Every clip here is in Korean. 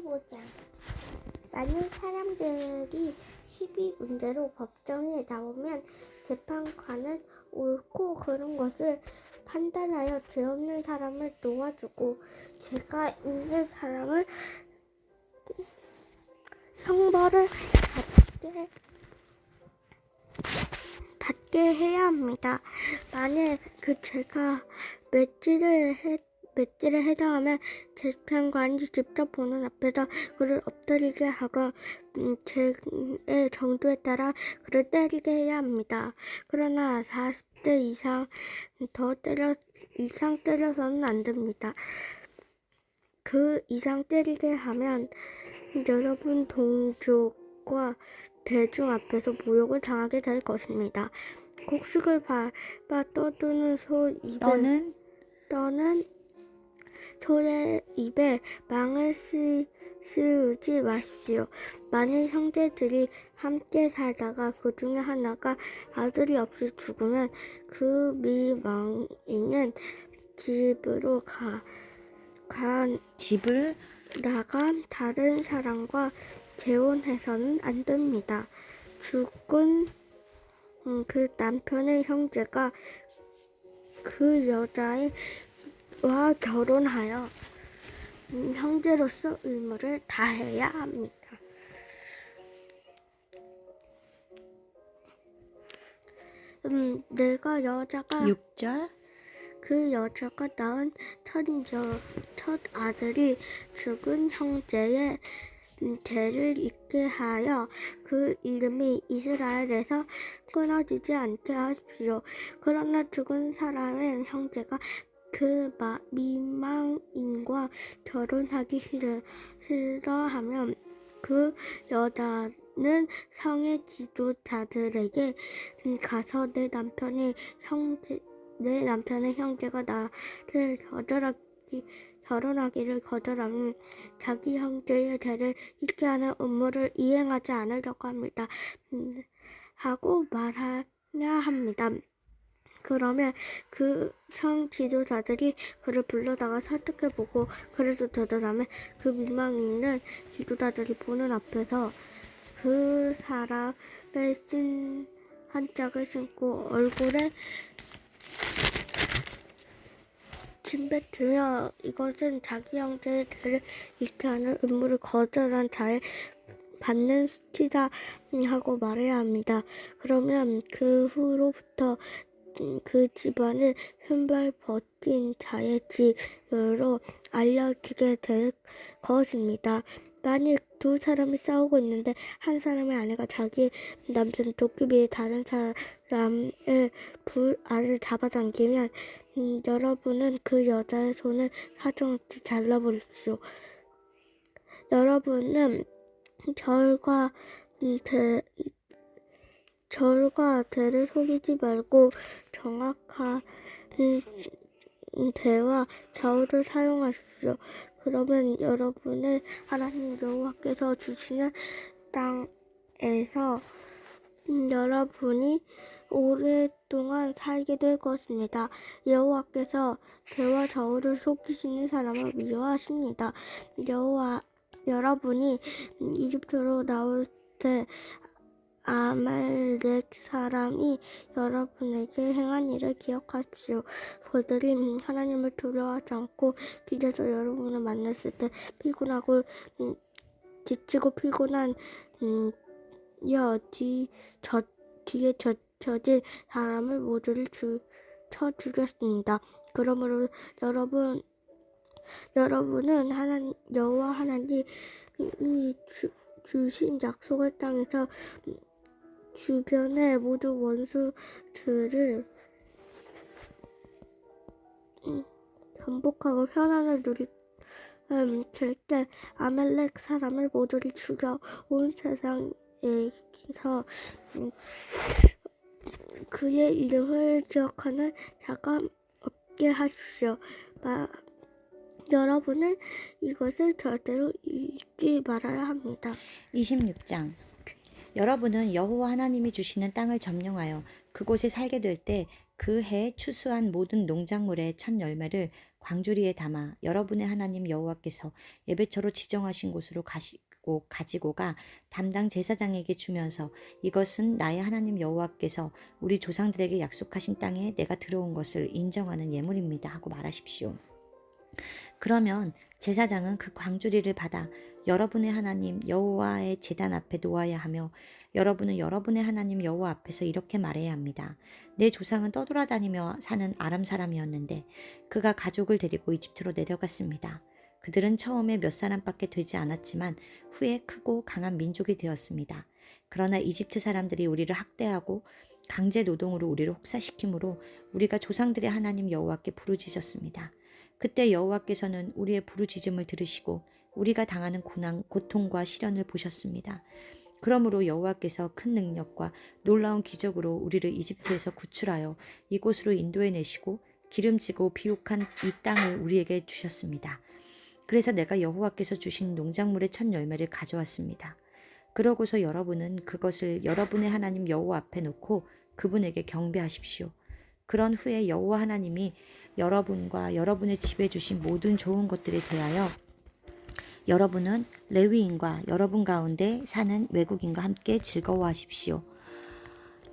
15장. 많은 사람들이 시비 문제로 법정에 나오면 재판관은 옳고 그른 것을 판단하여 죄 없는 사람을 놓아주고 죄가 있는 사람을 형벌을 받게 해야 합니다. 만약 그 죄가 맷질에 해당하면 재판관이 직접 보는 앞에서 그를 엎드리게 하고 죄의 정도에 따라 그를 때리게 해야 합니다. 그러나 40대 이상 때려서는 안 됩니다. 그 이상 때리게 하면 여러분 동족과 대중 앞에서 모욕을 당하게 될 것입니다. 곡식을 밟아 떠드는 소의 입에 망을 씌우지 마십시오. 만일 형제들이 함께 살다가 그 중에 하나가 아들이 없이 죽으면 그 미망인은 집을 나간 다른 사람과 재혼해서는 안 됩니다. 죽은 그 남편의 형제가 그 여자와 결혼하여 형제로서 의무를 다해야 합니다. 내가 여자가 6절 그 여자가 낳은 첫 아들이 죽은 형제의 죄를 잊게 하여 그 이름이 이스라엘에서 끊어지지 않게 하십시오. 그러나 죽은 사람의 형제가 그 미망인과 결혼하기 싫어하면 그 여자는 성의 지도자들에게 가서 내 남편의 형제가 나를 결혼하기를 거절하면 자기 형제의 죄를 잊게 하는 의무를 이행하지 않으려고 합니다. 하고 말해야 합니다. 그러면 그 성 지도자들이 그를 불러다가 설득해보고 그래도 되더라면 그 미망인은 지도자들이 보는 앞에서 그 사람의 쓴 한짝을 신고 얼굴에 침뱉으며 이것은 자기 형제의 죄를 잊게 하는 의무를 거절한 자의 받는 수치다 하고 말해야 합니다. 그러면 그 후로부터 그 집안을 신발 벗긴 자의 집으로 알려지게 될 것입니다. 만일 두 사람이 싸우고 있는데 한 사람의 아내가 자기 남편 도끼비에 다른 사람의 불알을 잡아당기면 여러분은 그 여자의 손을 사정없이 잘라버리십시오. 여러분은 절과 대를 속이지 말고 정확한 대와 좌우를 사용하십시오. 그러면 여러분의 하나님 여호와께서 주시는 땅에서 여러분이 오랫동안 살게 될 것입니다. 여호와께서 대와 좌우를 속이시는 사람을 미워하십니다. 여러분이 이집트로 나올 때 아말렉 사람이 여러분에게 행한 일을 기억하십시오. 그들이 하나님을 두려워하지 않고 길에서 여러분을 만났을 때 피곤하고 지치고 피곤한 뒤에 젖은 사람을 모두를 쳐 죽였습니다. 그러므로 여러분은 여호와 하나님이 주신 약속의 땅에서 주변의 모든 원수들을 정복하고 평안을 누릴 때 아말렉 사람을 모두를 죽여 온 세상에서 그의 이름을 기억하는 자가 없게 하십시오. 여러분은 이것을 절대로 잊지 말아야 합니다. 26장 여러분은 여호와 하나님이 주시는 땅을 점령하여 그곳에 살게 될 때 그 해 추수한 모든 농작물의 첫 열매를 광주리에 담아 여러분의 하나님 여호와께서 예배처로 지정하신 곳으로 가지고 가 담당 제사장에게 주면서 이것은 나의 하나님 여호와께서 우리 조상들에게 약속하신 땅에 내가 들어온 것을 인정하는 예물입니다 하고 말하십시오. 그러면 제사장은 그 광주리를 받아 여러분의 하나님 여호와의 제단 앞에 놓아야 하며 여러분은 여러분의 하나님 여호와 앞에서 이렇게 말해야 합니다. 내 조상은 떠돌아다니며 사는 아람 사람이었는데 그가 가족을 데리고 이집트로 내려갔습니다. 그들은 처음에 몇 사람밖에 되지 않았지만 후에 크고 강한 민족이 되었습니다. 그러나 이집트 사람들이 우리를 학대하고 강제 노동으로 우리를 혹사시키므로 우리가 조상들의 하나님 여호와께 부르짖었습니다. 그때 여호와께서는 우리의 부르짖음을 들으시고 우리가 당하는 고통과 시련을 보셨습니다. 그러므로 여호와께서 큰 능력과 놀라운 기적으로 우리를 이집트에서 구출하여 이곳으로 인도해 내시고 기름지고 비옥한 이 땅을 우리에게 주셨습니다. 그래서 내가 여호와께서 주신 농작물의 첫 열매를 가져왔습니다. 그러고서 여러분은 그것을 여러분의 하나님 여호와 앞에 놓고 그분에게 경배하십시오. 그런 후에 여호와 하나님이 여러분과 여러분의 집에 주신 모든 좋은 것들에 대하여 여러분은 레위인과 여러분 가운데 사는 외국인과 함께 즐거워하십시오.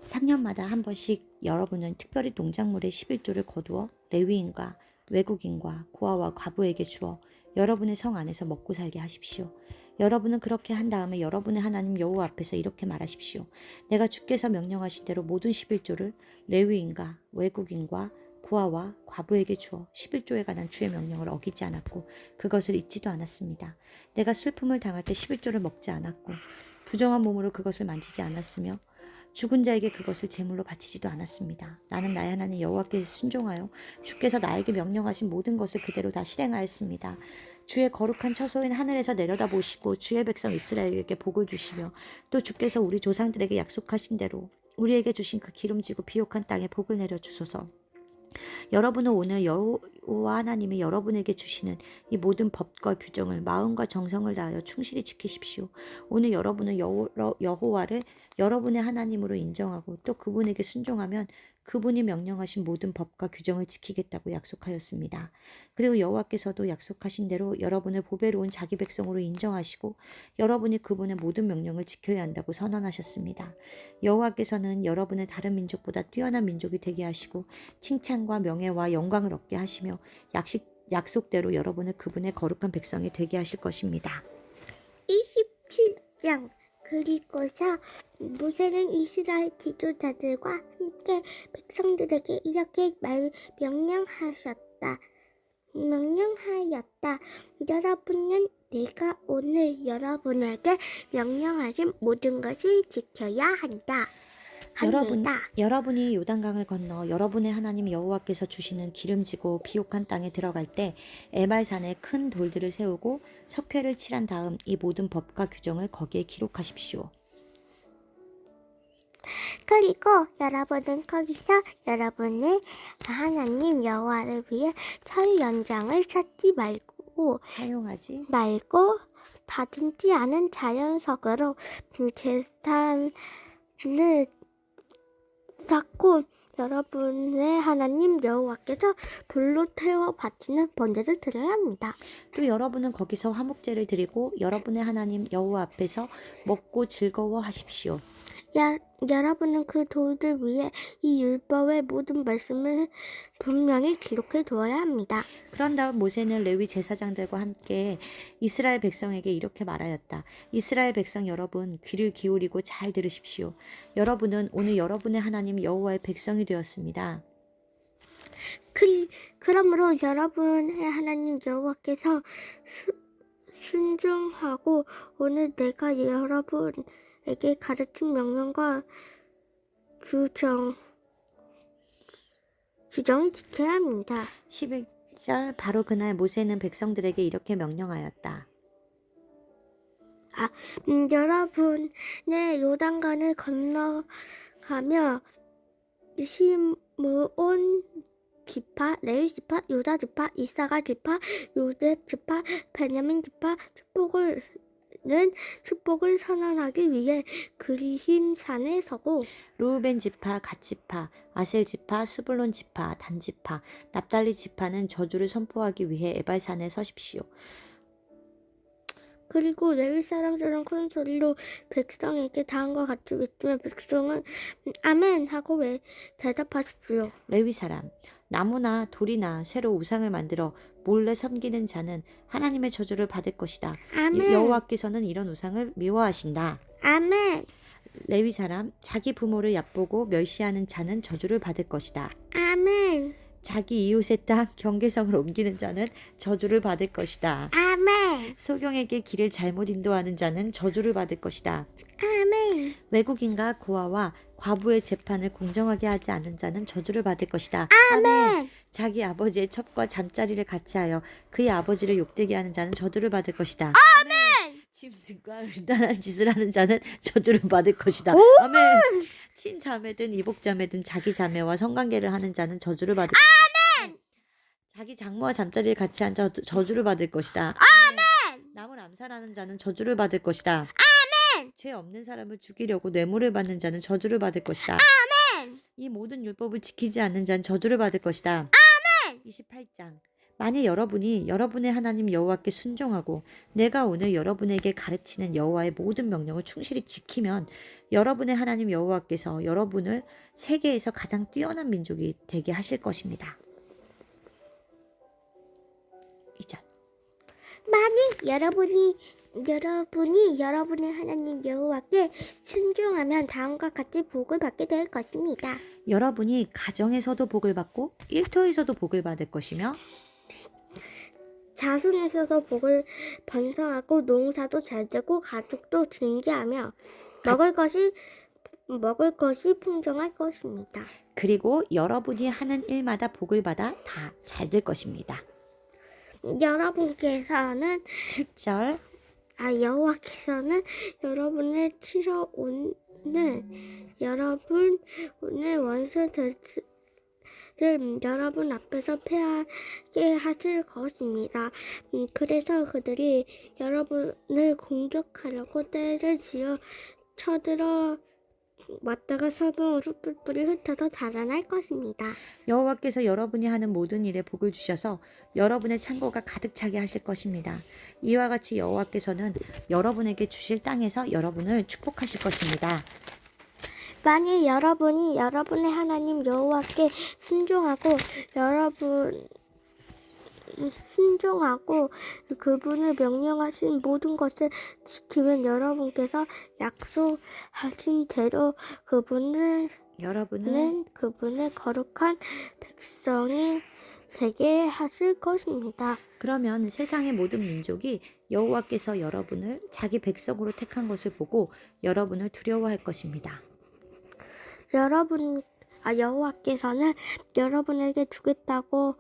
3년마다 한 번씩 여러분은 특별히 농작물의 11조를 거두어 레위인과 외국인과 고아와 과부에게 주어 여러분의 성 안에서 먹고 살게 하십시오. 여러분은 그렇게 한 다음에 여러분의 하나님 여호와 앞에서 이렇게 말하십시오. 내가 주께서 명령하신 대로 모든 11조를 레위인과 외국인과 고아와 과부에게 주어 11조에 관한 주의 명령을 어기지 않았고 그것을 잊지도 않았습니다. 내가 슬픔을 당할 때 11조를 먹지 않았고 부정한 몸으로 그것을 만지지 않았으며 죽은 자에게 그것을 제물로 바치지도 않았습니다. 나는 나의 하나님 여호와께 순종하여 주께서 나에게 명령하신 모든 것을 그대로 다 실행하였습니다. 주의 거룩한 처소인 하늘에서 내려다보시고 주의 백성 이스라엘에게 복을 주시며 또 주께서 우리 조상들에게 약속하신 대로 우리에게 주신 그 기름지고 비옥한 땅에 복을 내려 주소서. 여러분은 오늘 여호와 하나님이 여러분에게 주시는 이 모든 법과 규정을 마음과 정성을 다하여 충실히 지키십시오. 오늘 여러분은 여호와를 여러분의 하나님으로 인정하고 또 그분에게 순종하면 그분이 명령하신 모든 법과 규정을 지키겠다고 약속하였습니다. 그리고 여호와께서도 약속하신 대로 여러분을 보배로운 자기 백성으로 인정하시고 여러분이 그분의 모든 명령을 지켜야 한다고 선언하셨습니다. 여호와께서는 여러분을 다른 민족보다 뛰어난 민족이 되게 하시고 칭찬과 명예와 영광을 얻게 하시며 약속대로 여러분을 그분의 거룩한 백성이 되게 하실 것입니다. 27장. 그리고서 모세는 이스라엘 지도자들과 함께 백성들에게 이렇게 명령하였다. 여러분은 내가 오늘 여러분에게 명령하신 모든 것을 지켜야 합니다. 여러분이 요단강을 건너 여러분의 하나님 여호와께서 주시는 기름지고 비옥한 땅에 들어갈 때 에발산에 큰 돌들을 세우고 석회를 칠한 다음 이 모든 법과 규정을 거기에 기록하십시오. 그리고 여러분은 거기서 여러분의 하나님 여호와를 위해 설 연장을 사용하지 말고 다듬지 않은 자연석으로 제단을 쌓고 여러분의 하나님 여호와께서 불로 태워 바치는 번제를 드려야 합니다. 또 여러분은 거기서 화목제를 드리고 여러분의 하나님 여호와 앞에서 먹고 즐거워하십시오. 여러분은 그 돌들 위에 이 율법의 모든 말씀을 분명히 기록해 두어야 합니다. 그런 다음 모세는 레위 제사장들과 함께 이스라엘 백성에게 이렇게 말하였다. 이스라엘 백성 여러분, 귀를 기울이고 잘 들으십시오. 여러분은 오늘 여러분의 하나님 여호와의 백성이 되었습니다. 그러므로 여러분의 하나님 여호와께서 순종하고 오늘 내가 여러분에게 가르친 명령과 규정을 지켜야 합니다. 11절 바로 그날 모세는 백성들에게 이렇게 명령하였다. 여러분의 요단강을 건너가며 시므온 지파, 레위 지파, 유다 지파, 이사갈 지파, 요셉 지파, 베냐민 지파 축복을 축복을 선언하기 위해 그리심산에 서고 루우벤 지파, 갓 지파, 아셀 지파, 스불론 지파, 단 지파, 납달리 지파는 저주를 선포하기 위해 에발산에 서십시오. 그리고 레위 사람들은 큰 소리로 백성에게 다음과 같이 외치며 백성은 아멘 하고 대답하십시오. 레위 사람, 나무나 돌이나 쇠로 우상을 만들어 몰래 섬기는 자는 하나님의 저주를 받을 것이다. 아멘. 여호와께서는 이런 우상을 미워하신다. 아멘. 레위 사람, 자기 부모를 얕보고 멸시하는 자는 저주를 받을 것이다. 아멘. 자기 이웃의 땅 경계성을 옮기는 자는 저주를 받을 것이다. 아멘. 소경에게 길을 잘못 인도하는 자는 저주를 받을 것이다. 아멘. 외국인과 고아와 과부의 재판을 공정하게 하지 않은 자는 저주를 받을 것이다. 아멘. 자기 아버지의 첩과 잠자리를 같이 하여 그의 아버지를 욕되게 하는 자는 저주를 받을 것이다. 아멘. 짐승과 음란한 짓을 하는 자는 저주를 받을 것이다. 아멘. 친자매든 이복자매든 자기 자매와 성관계를 하는 자는 저주를 받을 것이다. 아멘. 자기 장모와 잠자리를 같이 한 자 저주를 받을 것이다. 아멘. 남을 암살하는 자는 저주를 받을 것이다. 아멘. 죄 없는 사람을 죽이려고 뇌물을 받는 자는 저주를 받을 것이다. 아멘. 이 모든 율법을 지키지 않는 자는 저주를 받을 것이다. 아멘. 28장. 만일 여러분이 여러분의 하나님 여호와께 순종하고 내가 오늘 여러분에게 가르치는 여호와의 모든 명령을 충실히 지키면 여러분의 하나님 여호와께서 여러분을 세계에서 가장 뛰어난 민족이 되게 하실 것입니다. 2절. 만일 여러분이 여러분의 하나님 여호와께 순종하면 다음과 같이 복을 받게 될 것입니다. 여러분이 가정에서도 복을 받고 일터에서도 복을 받을 것이며 자손에서도 복을 번성하고 농사도 잘 되고 가축도 증대하며 먹을 것이 풍성할 것입니다. 그리고 여러분이 하는 일마다 복을 받아 다 잘 될 것입니다. 여러분께서는 7절. 여호와께서는 여러분을 치러 오는 여러분의 원수들을 여러분 앞에서 패하게 하실 것입니다. 그래서 그들이 여러분을 공격하려고 떼를 지어 쳐들어 왔다가 석영으로 뿔뿔이 흩어져 자라날 것입니다. 여호와께서 여러분이 하는 모든 일에 복을 주셔서 여러분의 창고가 가득 차게 하실 것입니다. 이와 같이 여호와께서는 여러분에게 주실 땅에서 여러분을 축복하실 것입니다. 만일 여러분이 여러분의 하나님 여호와께 순종하고 그분을 명령하신 모든 것을 지키면 여러분께서 약속하신 대로 여러분은 그분의 거룩한 백성이 되게 하실 것입니다. 그러면 세상의 모든 민족이 여호와께서 여러분을 자기 백성으로 택한 것을 보고 여러분을 두려워할 것입니다. 여호와께서는 여러분에게 주겠다고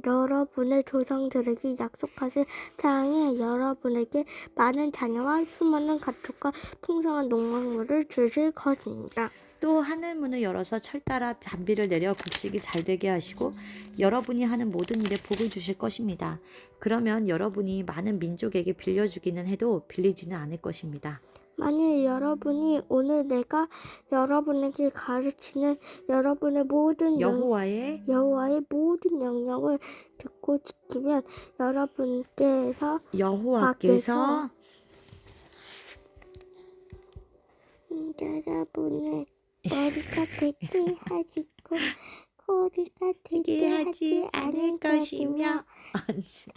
여러분의 조상들에게 약속하신 땅에 여러분에게 많은 자녀와 수많은 가축과 풍성한 농작물을 주실 것입니다. 또 하늘문을 열어서 철 따라 단비를 내려 곡식이 잘 되게 하시고 여러분이 하는 모든 일에 복을 주실 것입니다. 그러면 여러분이 많은 민족에게 빌려주기는 해도 빌리지는 않을 것입니다. 만일 여러분이 오늘 내가 여러분에게 가르치는 여러분의 모든 여호와의 모든 명령을 듣고 지키면 여러분께서 여호와께서 여러분의 머리가 되게 하시고 꼬리가 되게 하지 않을 것이며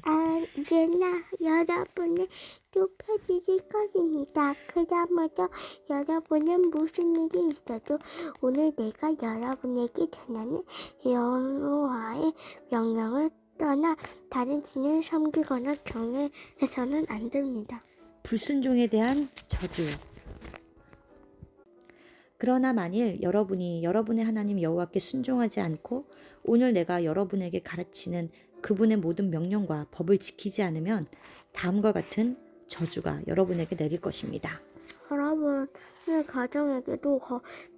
언제나 여러분을 좁혀주실 것입니다. 그러므로 여러분은 무슨 일이 있어도 오늘 내가 여러분에게 전하는 여호와의 명령을 떠나 다른 신을 섬기거나 경외해서는 안 됩니다. 불순종에 대한 저주. 그러나 만일 여러분이 여러분의 하나님 여호와께 순종하지 않고 오늘 내가 여러분에게 가르치는 그분의 모든 명령과 법을 지키지 않으면 다음과 같은 저주가 여러분에게 내릴 것입니다. 여러분의 가정에게도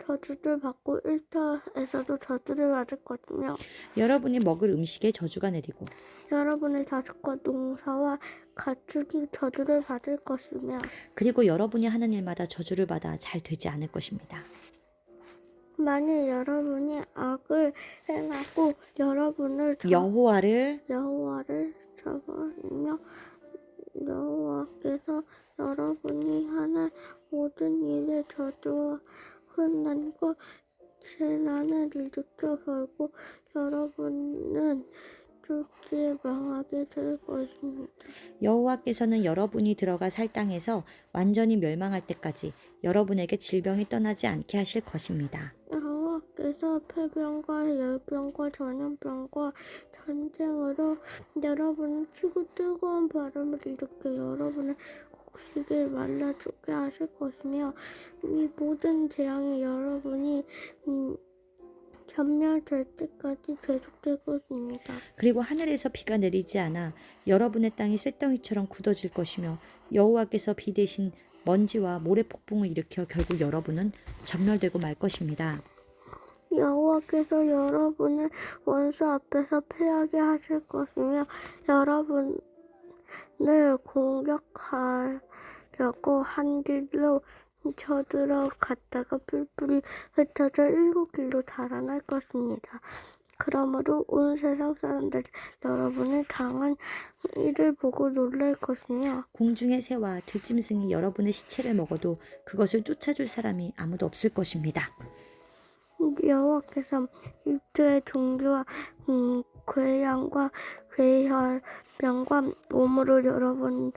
저주를 받고 일터에서도 저주를 받을 것이며 여러분이 먹을 음식에 저주가 내리고 여러분의 자식과 농사와 가축이 저주를 받을 것이며 그리고 여러분이 하는 일마다 저주를 받아 잘 되지 않을 것입니다. 만일 여러분이 악을 행하고 여호와를 여호와를 저버리며 여호와께서 여러분이 하는 모든 일에 저주와 혼난과 재난을 일으켜 결국 여러분은 쫓기에 망하게 될 것입니다. 여호와께서는 여러분이 들어가 살 땅에서 완전히 멸망할 때까지 여러분에게 질병이 떠나지 않게 하실 것입니다. 여호와께서 폐병과 열병과 전염병과 전쟁으로 여러분을 치고 뜨거운 바람을 일으켜 여러분의 곡식을 말라 죽게 하실 것이며 이 모든 재앙이 여러분이 전멸될 때까지 계속될 것입니다. 그리고 하늘에서 비가 내리지 않아 여러분의 땅이 쇳덩이처럼 굳어질 것이며 여호와께서 비 대신 먼지와 모래 폭풍을 일으켜 결국 여러분은 전멸되고 말 것입니다. 여호와께서 여러분을 원수 앞에서 패하게 하실 것이며 여러분을 공격하려고 한 길로 쳐들어갔다가 뿔뿔이 흩어져 7길로 달아날 것입니다. 그러므로 온 세상 사람들이 여러분의 당한 일을 보고 놀랄 것이며 공중의 새와 들짐승이 여러분의 시체를 먹어도 그것을 쫓아줄 사람이 아무도 없을 것입니다. 여호와께서 이집트의 종기와 괴양과 괴혈병과 몸으로 여러분을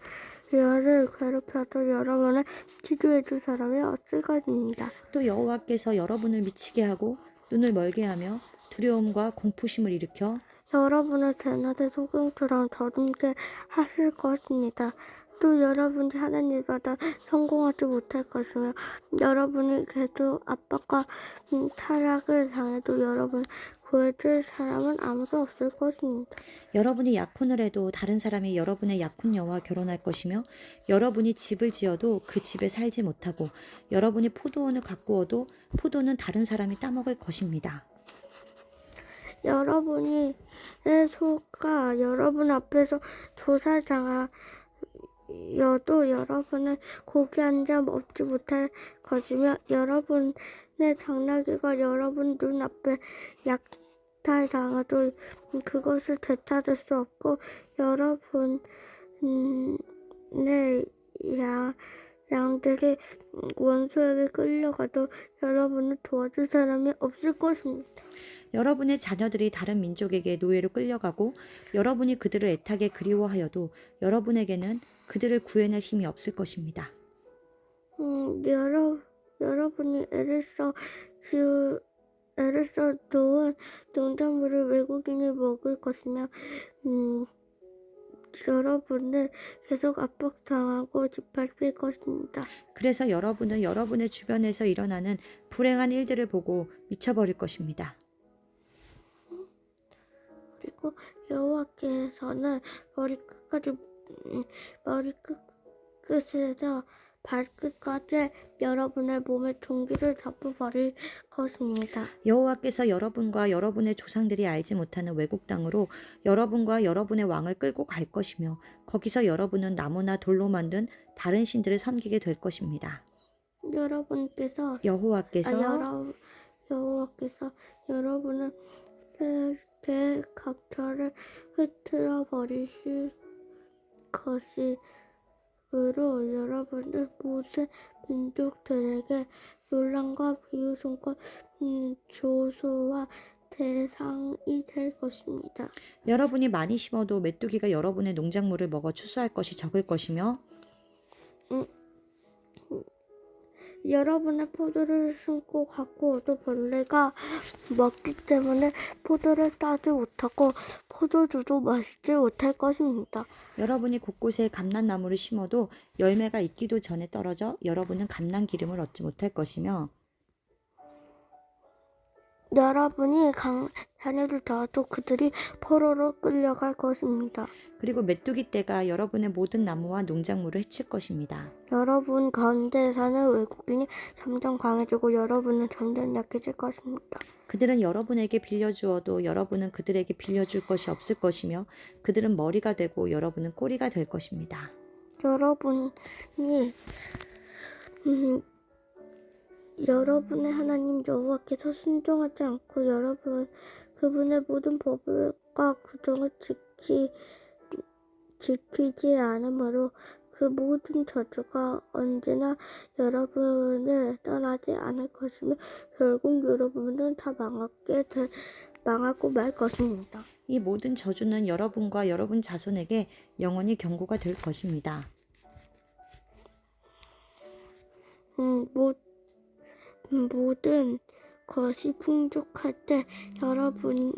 괴롭혀도 여러분을 치료해 줄 사람이 없을 것입니다. 또 여호와께서 여러분을 미치게 하고 눈을 멀게 하며 두려움과 공포심을 일으켜 여러분을 대낮의 소경처럼 더듬게 하실 것입니다. 또 여러분이 하는 일마다 성공하지 못할 것이며 여러분이 계속 압박과 타락을 당해도 여러분을 구해줄 사람은 아무도 없을 것입니다. 여러분이 약혼을 해도 다른 사람이 여러분의 약혼 여와 결혼할 것이며 여러분이 집을 지어도 그 집에 살지 못하고 여러분이 포도원을 가꾸어도 포도는 다른 사람이 따먹을 것입니다. 여러분이 소가 여러분 앞에서 도살당하여도 여러분은 고기 한 점 먹지 못할 것이며 여러분의 장나귀가 여러분 눈앞에 약탈당해도 그것을 되찾을 수 없고 여러분의 양들이 원수에게 끌려가도 여러분을 도와줄 사람이 없을 것입니다. 여러분의 자녀들이 다른 민족에게 노예로 끌려가고 여러분이 그들을 애타게 그리워하여도 여러분에게는 그들을 구해낼 힘이 없을 것입니다. 여러분이 애를 써 놓은 농작물을 외국인이 먹을 것이며 여러분을 계속 압박당하고 짓밟힐 것입니다. 그래서 여러분은 여러분의 주변에서 일어나는 불행한 일들을 보고 미쳐버릴 것입니다. 그리고 여호와께서는 머리끝에서 발끝까지 여러분의 몸에 종기를 잡아버릴 것입니다. 여호와께서 여러분과 여러분의 조상들이 알지 못하는 외국 땅으로 여러분과 여러분의 왕을 끌고 갈 것이며 거기서 여러분은 나무나 돌로 만든 다른 신들을 섬기게 될 것입니다. 여호와께서 여러분은 세계 각처를 흩트러 버리실 것이므로 여러분은 모든 민족들에게 논란과 비웃음과 조소와 대상이 될 것입니다. 여러분이 많이 심어도 메뚜기가 여러분의 농작물을 먹어 추수할 것이 적을 것이며 여러분의 포도를 심고 가꾸어도 벌레가 먹기 때문에 포도를 따지 못하고 포도주도 마시지 못할 것입니다. 여러분이 곳곳에 감람나무를 심어도 열매가 익기도 전에 떨어져 여러분은 감람기름을 얻지 못할 것이며 여러분이 자녀를 낳아도 그들이 포로로 끌려갈 것입니다. 그리고 메뚜기 떼가 여러분의 모든 나무와 농작물을 해칠 것입니다. 여러분 가운데 사는 외국인이 점점 강해지고 여러분은 점점 약해질 것입니다. 그들은 여러분에게 빌려주어도 여러분은 그들에게 빌려줄 것이 없을 것이며 그들은 머리가 되고 여러분은 꼬리가 될 것입니다. 여러분의 하나님 여호와께서 순종하지 않고 그분의 모든 법과 구정을 지키지 않으므로 그 모든 저주가 언제나 여러분을 떠나지 않을 것이며 결국 여러분은 다 망하고 말 것입니다. 이 모든 저주는 여러분과 여러분 자손에게 영원히 경고가 될 것입니다. 모든 것이 풍족할 때 여러분의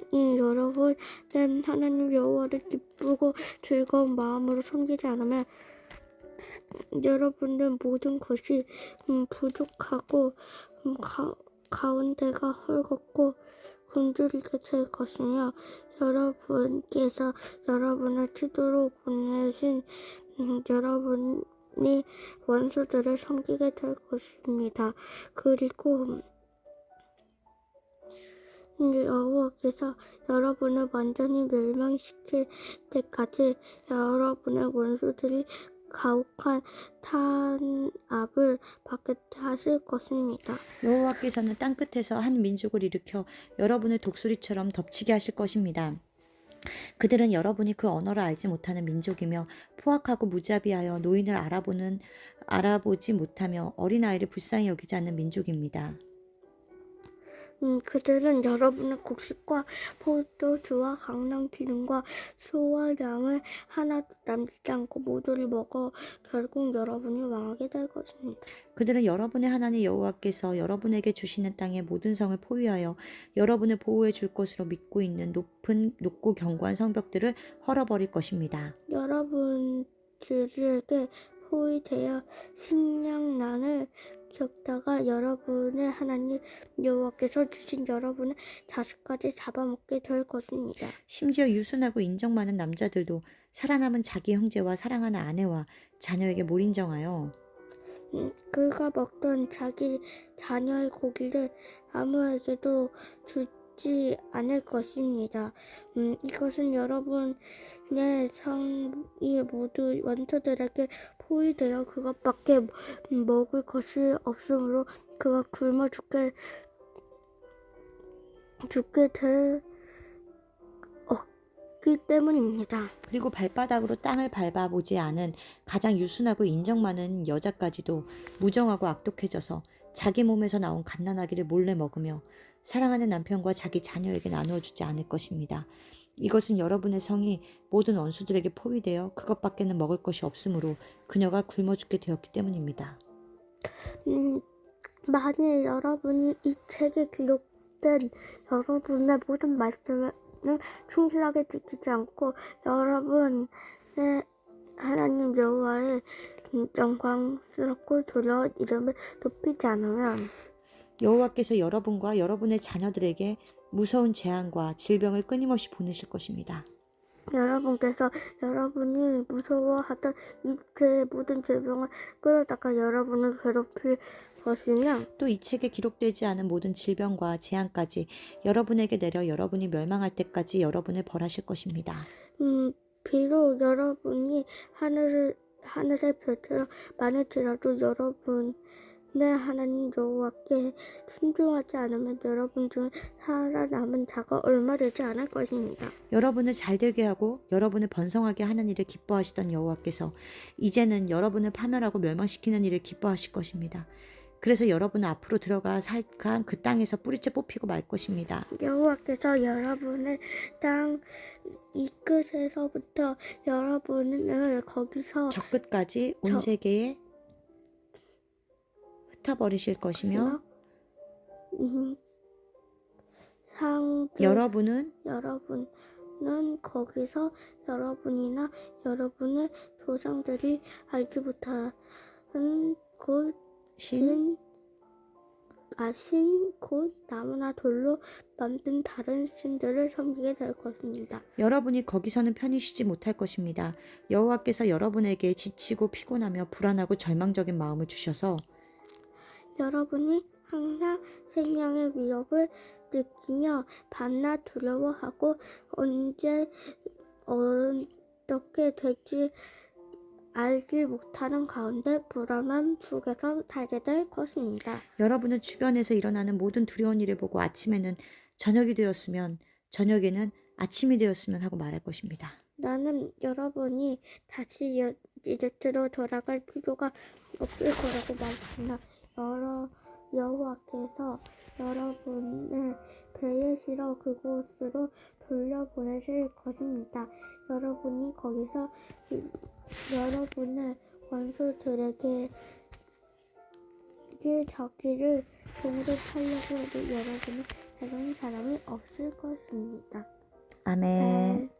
하나님 여호와를 기쁘고 즐거운 마음으로 섬기지 않으면 여러분은 모든 것이 부족하고 가운데가 헐겁고 굶주리게 될 것이며 여러분께서 여러분을 치도로 보내신 여러분이 원수들을 섬기게 될 것입니다. 그리고 여호와께서 여러분을 완전히 멸망시킬 때까지 여러분의 원수들이 가혹한 탄압을 받게 하실 것입니다. 여호와께서는 땅끝에서 한 민족을 일으켜 여러분을 독수리처럼 덮치게 하실 것입니다. 그들은 여러분이 그 언어를 알지 못하는 민족이며 포악하고 무자비하여 노인을 알아보지 못하며 어린아이를 불쌍히 여기지 않는 민족입니다. 그들은 여러분의 곡식과 포도주와 강낭 기름과 소와 양을 하나도 남기지 않고 모두를 먹어 결국 여러분이 망하게 될 것입니다. 그들은 여러분의 하나님 여호와께서 여러분에게 주시는 땅의 모든 성을 포위하여 여러분을 보호해 줄 것으로 믿고 있는 높고 견고한 성벽들을 헐어버릴 것입니다. 여러분들에게 포위되어 식량난을 겪다가 여러분의 하나님 여호와께서 주신 여러분의 자식까지 잡아먹게 될 것입니다. 심지어 유순하고 인정 많은 남자들도 살아남은 자기 형제와 사랑하는 아내와 자녀에게 몰인정하여 그가 먹던 자기 자녀의 고기를 아무에게도 주지 않을 것입니다. 이것은 여러분의 성이 모두 원수들에게 포위되어 그것밖에 먹을 것이 없으므로 그가 굶어 죽게 되었기 때문입니다. 그리고 발바닥으로 땅을 밟아보지 않은 가장 유순하고 인정 많은 여자까지도 무정하고 악독해져서 자기 몸에서 나온 갓난아기를 몰래 먹으며 사랑하는 남편과 자기 자녀에게 나누어 주지 않을 것입니다. 이것은 여러분의 성이 모든 원수들에게 포위되어 그것밖에는 먹을 것이 없으므로 그녀가 굶어 죽게 되었기 때문입니다. 만일 여러분이 이 책에 기록된 여러분의 모든 말씀을 충실하게 지키지 않고 여러분의 하나님 여호와의 영광스럽고 두려운 이름을 높이지 않으면 여호와께서 여러분과 여러분의 자녀들에게 무서운 재앙과 질병을 끊임없이 보내실 것입니다. 여러분께서 여러분이 무서워하던 이체의 모든 질병을 끌어다가 여러분을 괴롭힐 것이며 또 이 책에 기록되지 않은 모든 질병과 재앙까지 여러분에게 내려 여러분이 멸망할 때까지 여러분을 벌하실 것입니다. 비록 여러분이 하늘의 별처럼 많을지라도 여러분의 하나님 여호와께 순종하지 않으면 여러분 중 살아남은 자가 얼마 되지 않을 것입니다. 여러분을 잘되게 하고 여러분을 번성하게 하는 일을 기뻐하시던 여호와께서 이제는 여러분을 파멸하고 멸망시키는 일을 기뻐하실 것입니다. 그래서 여러분은 앞으로 들어가 살간 그 땅에서 뿌리째 뽑히고 말 것입니다. 여호와께서 여러분의 땅 이 끝에서부터 여러분을 거기서 저 끝까지 온 세계에 흩어버리실 것이며 여러분은 거기서 여러분이나 여러분의 조상들이 알지 못하는 신 곧 나무나 돌로 만든 다른 신들을 섬기게 될 것입니다. 여러분이 거기서는 편히 쉬지 못할 것입니다. 여호와께서 여러분에게 지치고 피곤하며 불안하고 절망적인 마음을 주셔서 여러분이 항상 생명의 위협을 느끼며 밤낮 두려워하고 언제 어떻게 될지 알지 못하는 가운데 불안함 속에서 살게 될 것입니다. 여러분은 주변에서 일어나는 모든 두려운 일을 보고 아침에는 저녁이 되었으면 저녁에는 아침이 되었으면 하고 말할 것입니다. 나는 여러분이 다시 이집트로 돌아갈 필요가 없을 거라고 말했으나 여호와께서 여러분을 배에 실어 그곳으로 돌려보내실 것입니다. 여러분이 거기서 여러분의 원수들에게 자기를 공격하려고 해도 여러분을 해당하는 사람이 없을 것입니다. 아멘.